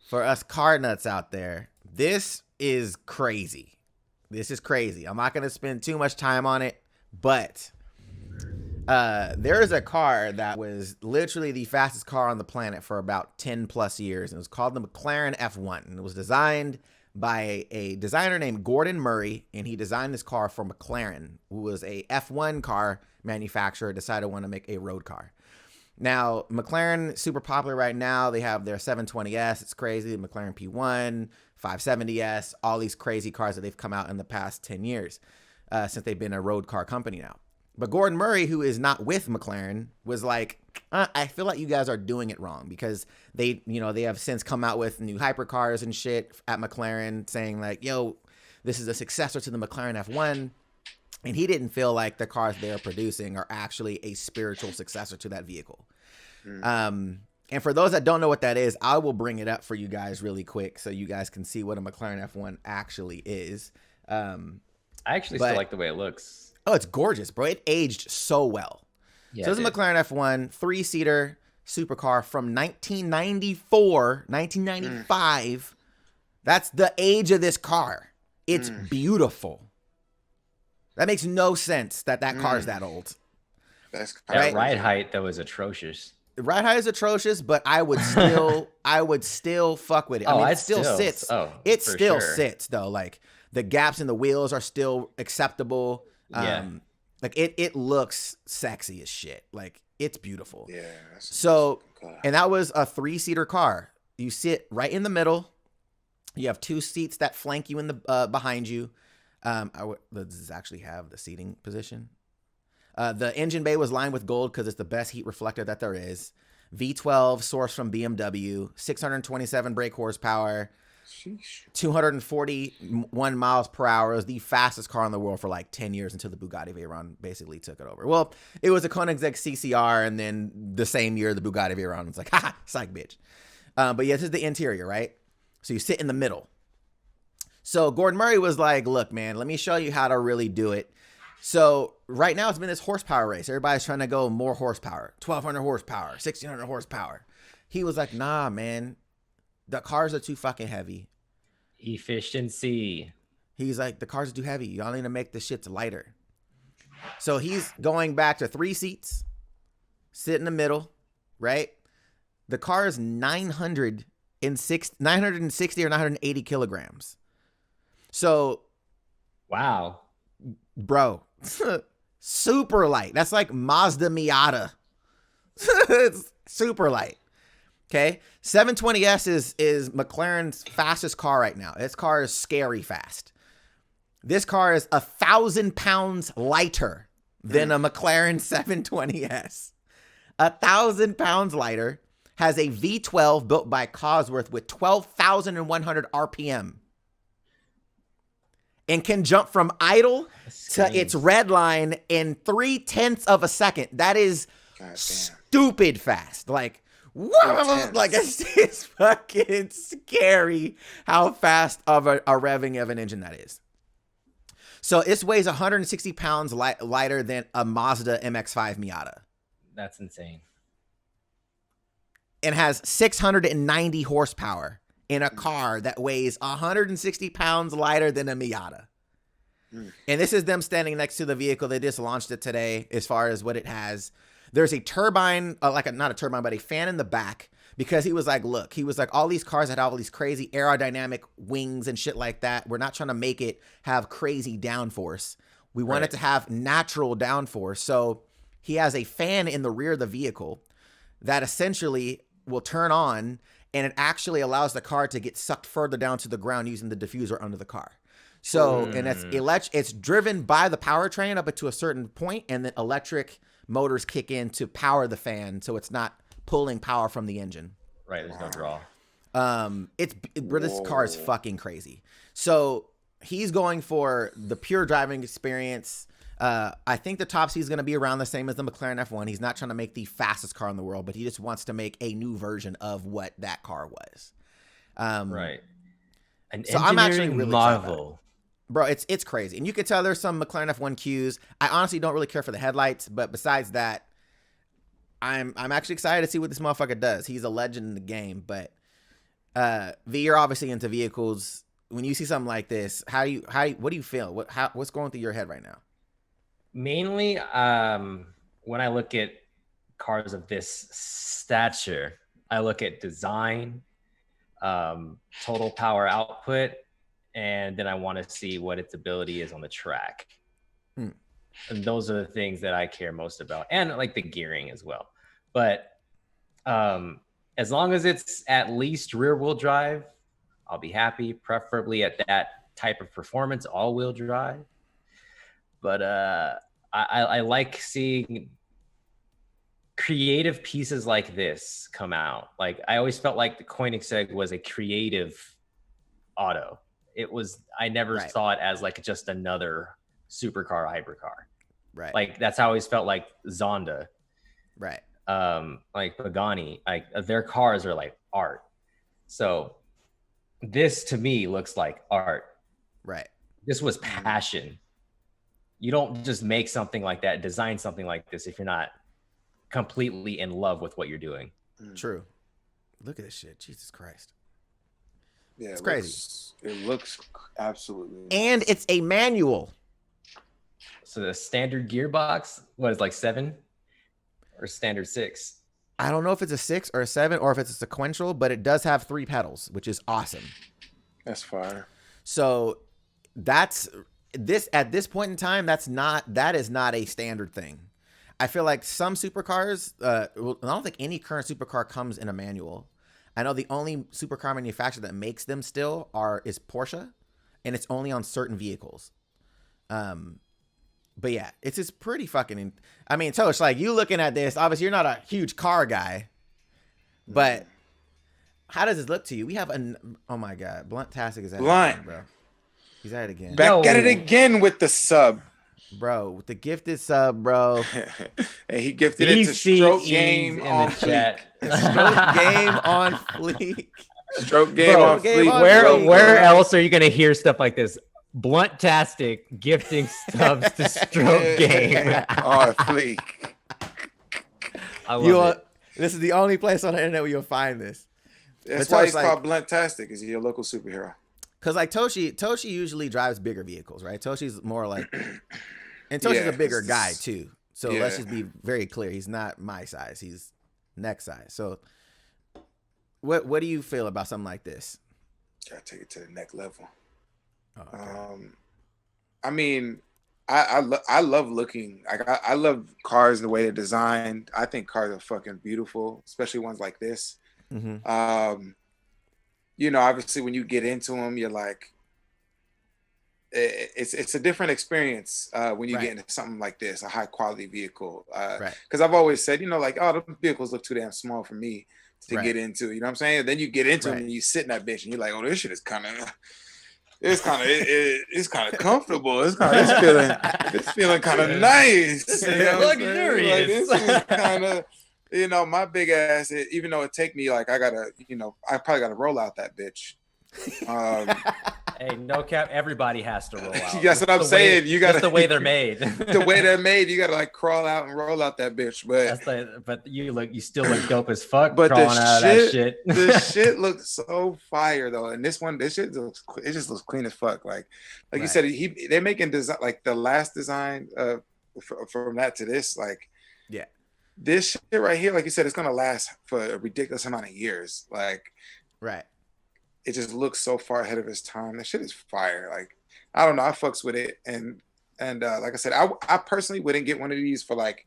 for us car nuts out there, this is crazy. This is crazy. I'm not going to spend too much time on it, but there is a car that was literally the fastest car on the planet for about 10 plus years. And it was called the Mclaren F1. And it was designed by a designer named Gordon Murray. And he designed this car for McLaren, who was a F1 car manufacturer, decided to want to make a road car. Now, McLaren, super popular right now. They have their 720S. It's crazy. The McLaren P1, 570S, all these crazy cars that they've come out in the past 10 years since they've been a road car company now. But Gordon Murray, who is not with McLaren, was like, I feel like you guys are doing it wrong, because they have since come out with new hypercars and shit at McLaren saying like, yo, this is a successor to the McLaren F1. And he didn't feel like the cars they're producing are actually a spiritual successor to that vehicle. And for those that don't know what that is, I will bring it up for you guys really quick so you guys can see what a McLaren F1 actually is. I actually still like the way it looks. Oh, it's gorgeous, bro. It aged so well. Yeah, so this is a McLaren F1 3-seater supercar from 1995. That's the age of this car. It's beautiful. That makes no sense that car is that old. That's that ride height that was atrocious. The ride height is atrocious, but I would still fuck with it. I mean, it still sits. It still sits though. Like the gaps in the wheels are still acceptable. Like it looks sexy as shit. Like it's beautiful. Yeah. So, and that was a 3-seater car. You sit right in the middle. You have 2 seats that flank you in the behind you. Does this actually have the seating position? The engine bay was lined with gold because it's the best heat reflector that there is. V12 sourced from BMW, 627 brake horsepower, 241 miles per hour. It was the fastest car in the world for like 10 years until the Bugatti Veyron basically took it over. Well, it was a Koenigsegg CCR, and then the same year the Bugatti Veyron was like, haha, psych bitch. But yeah, this is the interior, right? So you sit in the middle. So Gordon Murray was like, look, man, let me show you how to really do it. So right now it's been this horsepower race. Everybody's trying to go more horsepower, 1,200 horsepower, 1,600 horsepower. He was like, nah, man, the cars are too fucking heavy. Efficiency. He's like, the cars are too heavy. Y'all need to make the shits lighter. So he's going back to 3 seats, sit in the middle, right? The car is 960 or 980 kilograms. So, wow, bro, super light. That's like Mazda Miata. It's super light. Okay, 720S is McLaren's fastest car right now. This car is scary fast. This car is 1,000 pounds lighter than a McLaren 720S. 1,000 pounds lighter. Has a V12 built by Cosworth with 12,100 RPM. And can jump from idle to its red line in 0.3 of a second. That is stupid fast. Like, whoa, like it's fucking scary how fast of a revving of an engine that is. So it weighs 160 pounds lighter than a Mazda MX-5 Miata. That's insane. And has 690 horsepower in a car that weighs 160 pounds lighter than a Miata. And this is them standing next to the vehicle. They just launched it today as far as what it has. There's a turbine, not a turbine, but a fan in the back, because he was like, look, all these cars that have all these crazy aerodynamic wings and shit like that. We're not trying to make it have crazy downforce. We want it to have natural downforce. So he has a fan in the rear of the vehicle that essentially will turn on, and it actually allows the car to get sucked further down to the ground using the diffuser under the car. So, and it's driven by the powertrain up to a certain point, and then electric motors kick in to power the fan, so it's not pulling power from the engine. Right, there's no draw. This car is fucking crazy. So he's going for the pure driving experience. I think the top speed is going to be around the same as the McLaren F1. He's not trying to make the fastest car in the world, but he just wants to make a new version of what that car was. Right. An so I'm actually really marvel. Bro, it's crazy. And you can tell there's some McLaren F1 cues. I honestly don't really care for the headlights, but besides that, I'm actually excited to see what this motherfucker does. He's a legend in the game, but V, you're obviously into vehicles. When you see something like this, what do you feel? What's going through your head right now? Mainly, when I look at cars of this stature, I look at design, total power output, and then I want to see what its ability is on the track. And those are the things that I care most about, and like the gearing as well. But as long as it's at least rear wheel drive, I'll be happy, preferably at that type of performance, all wheel drive. But I like seeing creative pieces like this come out. Like, I always felt like the Koenigsegg was a creative auto. I never saw it as like just another supercar, hypercar. Right. Like, that's how I always felt like Zonda. Right. Like Pagani, like their cars are like art. So this to me looks like art. Right. This was passion. You don't just make something like that, design something like this if you're not completely in love with what you're doing. True. Look at this shit. Jesus Christ. Yeah, it's crazy. It looks absolutely. And it's a manual. So the standard gearbox, what is like 7 or standard 6? I don't know if it's a 6 or a 7 or if it's a sequential, but it does have 3 pedals, which is awesome. That's fire. So that's this at this point in time. That is not a standard thing. I feel like some supercars, I don't think any current supercar comes in a manual. I know the only supercar manufacturer that makes them still is Porsche, and it's only on certain vehicles. But yeah, it's just pretty fucking. I mean, Tosh, like, you looking at this, obviously you're not a huge car guy, but how does this look to you? We have oh my god, Blunt-tastic is at Blunt, it again, bro. He's at it again. Back at it again with the sub, bro. With the gifted sub, bro. And he gifted it to Stroke Game on the chat. Stroke Game on fleek. Stroke Game on fleek. Where else are you gonna hear stuff like this? Blunt-tastic gifting subs to Stroke Game on fleek. I love it. This is the only place on the internet where you'll find this. That's why he's called Blunt-tastic. Is he a local superhero? Because like Toshi usually drives bigger vehicles, right? Toshi's more like, and Toshi's a bigger guy too. So let's just be very clear. He's not my size. He's next size. So what do you feel about something like this? Gotta take it to the next level. Oh, okay. I mean, I love looking. I love cars and the way they're designed. I think cars are fucking beautiful, especially ones like this. Mm-hmm. You know, obviously when you get into them, you're like, it's a different experience when you get into something like this, a high quality vehicle. Because I've always said, you know, like, oh, the vehicles look too damn small for me to get into. You know what I'm saying? Then you get into them and you sit in that bitch and you're like, oh, this shit is kind of. It's kind of comfortable. It's feeling kind of nice. You know, luxurious. Like, this is kind of, you know, my big ass. Even though it take me like I probably gotta roll out that bitch. Hey, no cap. Everybody has to roll out. That's what I'm saying. You got the way they're made. The way they're made, you gotta like crawl out and roll out that bitch. But you still look dope as fuck. But crawling out of that shit. The shit looks so fire though, and this shit just looks clean as fuck. Like you said, they're making design like the last design from that to this, like this shit right here. Like you said, it's gonna last for a ridiculous amount of years. Like it just looks so far ahead of its time. That shit is fire. Like, I don't know. I fucks with it. And like I said, I personally wouldn't get one of these for like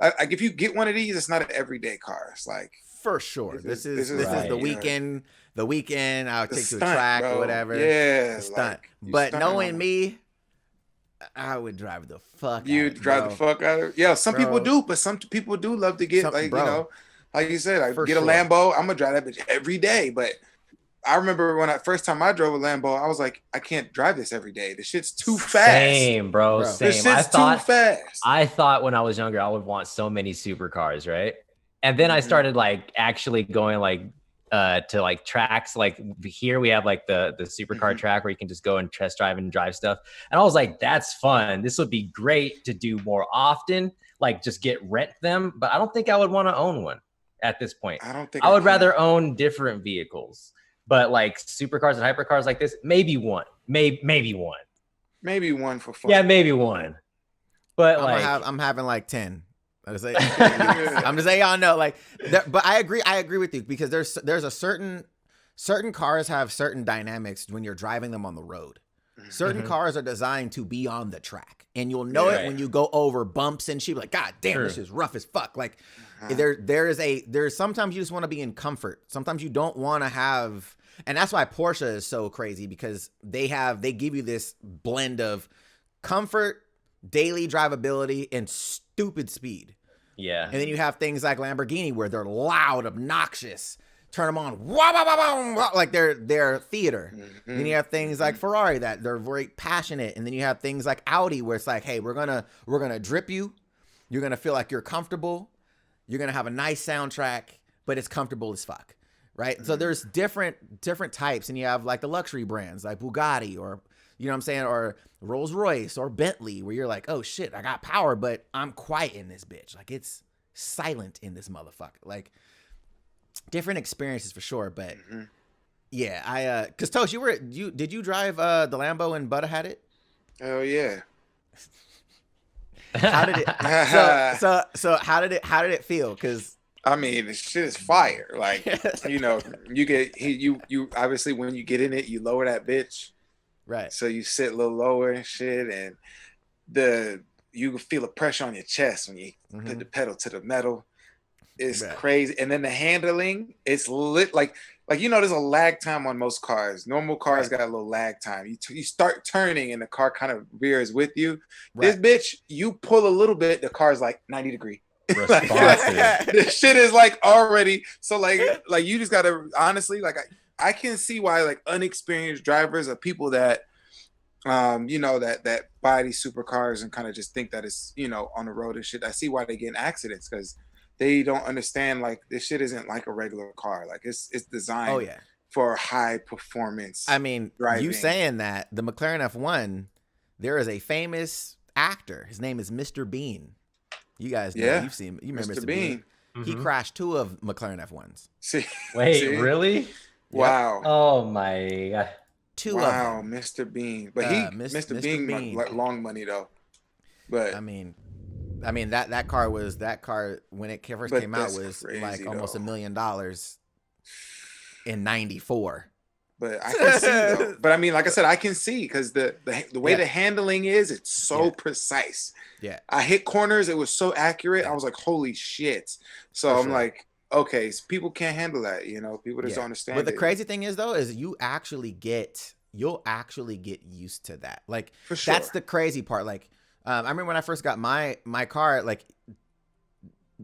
if you get one of these, it's not an everyday car. It's like, for sure. This is the weekend. The weekend I'll take to a track or whatever. Yeah. The stunt. But knowing me, I would drive the fuck You'd drive the fuck out of it. Yeah, some people do, but some people do love to get you know, like you said, I get a Lambo, I'm gonna drive that bitch every day. But I remember when first time I drove a Lambo, I was like, I can't drive this every day. This shit's too fast. Same, bro. Same. This shit's too fast. I thought when I was younger, I would want so many supercars, right? And then I started like actually going like to like tracks. Like here we have like the supercar track where you can just go and test drive and drive stuff. And I was like, that's fun. This would be great to do more often. Like just rent them. But I don't think I would want to own one at this point. I don't think I would rather own different vehicles. But like supercars and hypercars like this, maybe one, maybe one. Maybe one for fun. Yeah, maybe one. But I'm having like 10. I'm just saying, y'all know, like, but I agree with you, because there's a certain cars have certain dynamics when you're driving them on the road. Certain cars are designed to be on the track, and you'll know it when you go over bumps and shit. Like, God damn, this is rough as fuck. Like, there's sometimes you just want to be in comfort. Sometimes you don't want to have, and that's why Porsche is so crazy, because they give you this blend of comfort, daily drivability, and stupid speed. Yeah. And then you have things like Lamborghini, where they're loud, obnoxious. Turn them on, wah, wah, wah, wah, wah, like they're theater. Then you have things like Ferrari that they're very passionate, and then you have things like Audi, where it's like, hey, we're gonna drip you. You're gonna feel like you're comfortable. You're gonna have a nice soundtrack, but it's comfortable as fuck, right? So there's different types, and you have like the luxury brands like Bugatti, or you know what I'm saying, or Rolls Royce or Bentley, where you're like, oh shit, I got power, but I'm quiet in this bitch. Like, it's silent in this motherfucker. Like, different experiences for sure. But yeah, because Tosh, did you drive the Lambo when Butter had it? Oh yeah. How did it? So how did it feel? Because I mean, this shit is fire. Like, you know, you obviously, when you get in it, you lower that bitch. Right. So you sit a little lower and shit, and you can feel the pressure on your chest when you put the pedal to the metal. It's crazy. And then the handling, it's lit. Like, you know, there's a lag time on most cars. Normal cars got a little lag time. You start turning and the car kind of veers with you. This bitch, you pull a little bit, the car's like 90 degree. Responsive. This shit is like already. So like you just gotta, honestly, like I can see why like unexperienced drivers are people that you know, that buy these supercars and kind of just think that it's, you know, on the road and shit. I see why they get in accidents, because they don't understand, like, this shit isn't like a regular car. Like, it's designed for high performance. I mean, driving. You saying that, the McLaren F1, there is a famous actor. His name is Mr. Bean. You guys know, you've seen him. You remember Mr. Bean. He crashed 2 of McLaren F1s. Wait, really? Wow. Oh my God. 2 of them. Mr. Bean. But Mr. Bean, like, long money though. But I mean that car when it first came out was crazy, like almost $1 million in '94. But I can see though. But I mean, like I said, I can see, because the way the handling is, it's so precise. Yeah. I hit corners, it was so accurate. I was like, holy shit. So I'm like, okay, so people can't handle that, you know. People just don't understand. But the crazy thing is though, is you'll actually get used to that. Like, for sure. That's the crazy part. Like, I remember when I first got my car, like,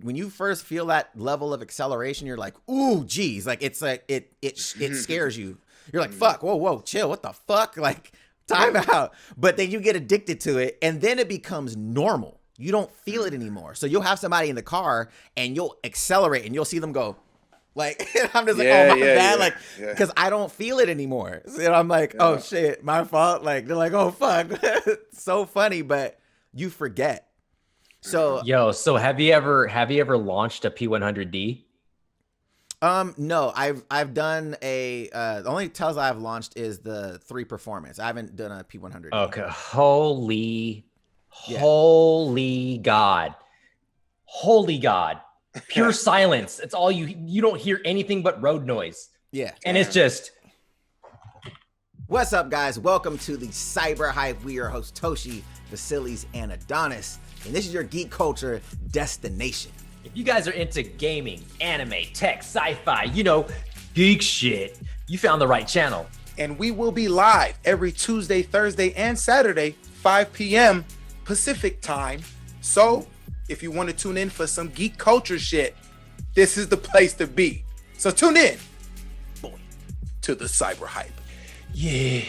when you first feel that level of acceleration, you're like, ooh, geez. Like, it's like, it scares you. You're like, fuck, whoa, chill. What the fuck? Like, time out. But then you get addicted to it, and then it becomes normal. You don't feel it anymore. So you'll have somebody in the car and you'll accelerate and you'll see them go, like, I'm just like, oh, my bad. Like, because I don't feel it anymore. So I'm like, oh shit, my fault. Like, they're like, oh fuck. So funny, but you forget. So so have you ever launched a P100D? No, I've done the only Tesla I've launched is the 3 Performance. I haven't done a P100. Okay. Holy God. Pure silence. It's all you don't hear anything but road noise. Yeah. And it's just. What's up, guys? Welcome to the CyberHype. We are your hosts, Toshi, Vasilis, and Adonis. And this is your geek culture destination. If you guys are into gaming, anime, tech, sci-fi, you know, geek shit, you found the right channel. And we will be live every Tuesday, Thursday, and Saturday, 5 p.m. Pacific time. So if you want to tune in for some geek culture shit, this is the place to be. So tune in, boy, to the CyberHype. Yeah.